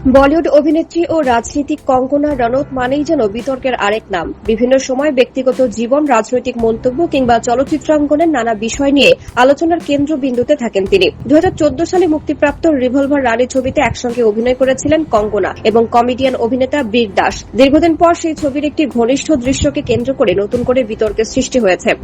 বলিউড অভিনেত্রী ও রাজনীতিক কঙ্গনা রানৌত মানেই যেন বিতর্কের আরেক নাম। বিভিন্ন সময় ব্যক্তিগত জীবন, রাজনৈতিক মন্তব্য কিংবা চলচ্চিত্রাঙ্গনের নানা বিষয় নিয়ে আলোচনার কেন্দ্রবিন্দুতে থাকেন তিনি। 2014 সালে মুক্তিপ্রাপ্ত রিভলভার রানী ছবিতে একসঙ্গে অভিনয় করেছিলেন কঙ্গনা এবং কমেডিয়ান অভিনেতা বীর দাস। দীর্ঘদিন পর সেই ছবির একটি ঘনিষ্ঠ দৃশ্যকে কেন্দ্র করে নতুন করে বিতর্কের সৃষ্টি হয়েছে।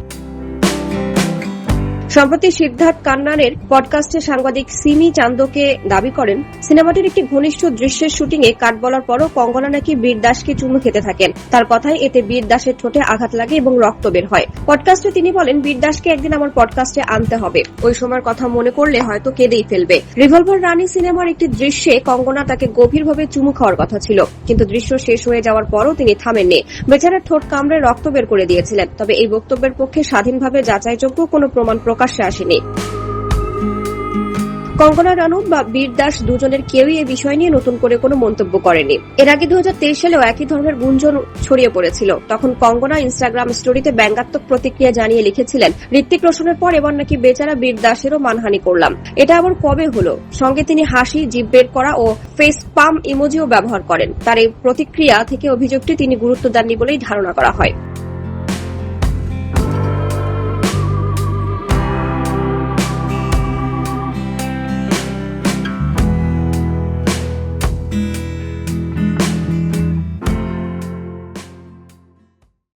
সম্প্রতি সিদ্ধার্থ কান্নানের পডকাস্টে সাংবাদিক সিমি চান্দোকে দাবি করেন, সিনেমাটির একটি ঘনিষ্ঠ দৃশ্যের শুটিংয়ে কাট বলার পরও কঙ্গনা নাকি বীর দাসকে চুমু খেতে থাকেন। তার কথায় এতে বীর দাসের ঠোঁটে আঘাত লাগে এবং রক্ত বের হয়। পডকাস্টে তিনি বলেন, বীর দাসকে একদিন আমার পডকাস্টে আনতে হবে। ওই সময়ের কথা মনে করলে হয়তো কেঁদেই ফেলবে। রিভলভার রানী সিনেমার একটি দৃশ্যে কঙ্গনা তাকে গভীরভাবে চুমু খাওয়ার কথা ছিল, কিন্তু দৃশ্য শেষ হয়ে যাওয়ার পরও তিনি থামেননি। বেচারার ঠোঁট কামড়ে রক্ত বের করে দিয়েছিলেন। তবে এই বক্তব্যের পক্ষে স্বাধীনভাবে যাচাইযোগ্য কোনো প্রমাণ প্রকাশ্যে আসেনি। কঙ্গনা রানৌত বা বীর দাস দুজনের কেউই এই বিষয় নিয়ে নতুন করে কোনো মন্তব্য করেনি। এর আগে 2023 সালেও একই ধরনের গুঞ্জন ছড়িয়ে পড়েছিল। তখন কঙ্গনা ইনস্টাগ্রাম স্টোরিতে ব্যঙ্গাত্মক প্রতিক্রিয়া জানিয়ে লিখেছিলেন, ঋত্বিক রোশনের পর এবার নাকি বেচারা বীর দাসেরও মানহানি করলাম। এটা আবার কবে হলো? সঙ্গে তিনি হাসি, জিভ বের করা ও ফেস পাম ইমোজিও ব্যবহার করেন। তার এই প্রতিক্রিয়া থেকে অভিযোগটি তিনি গুরুত্ব দেননি বলেই ধারণা করা হয়।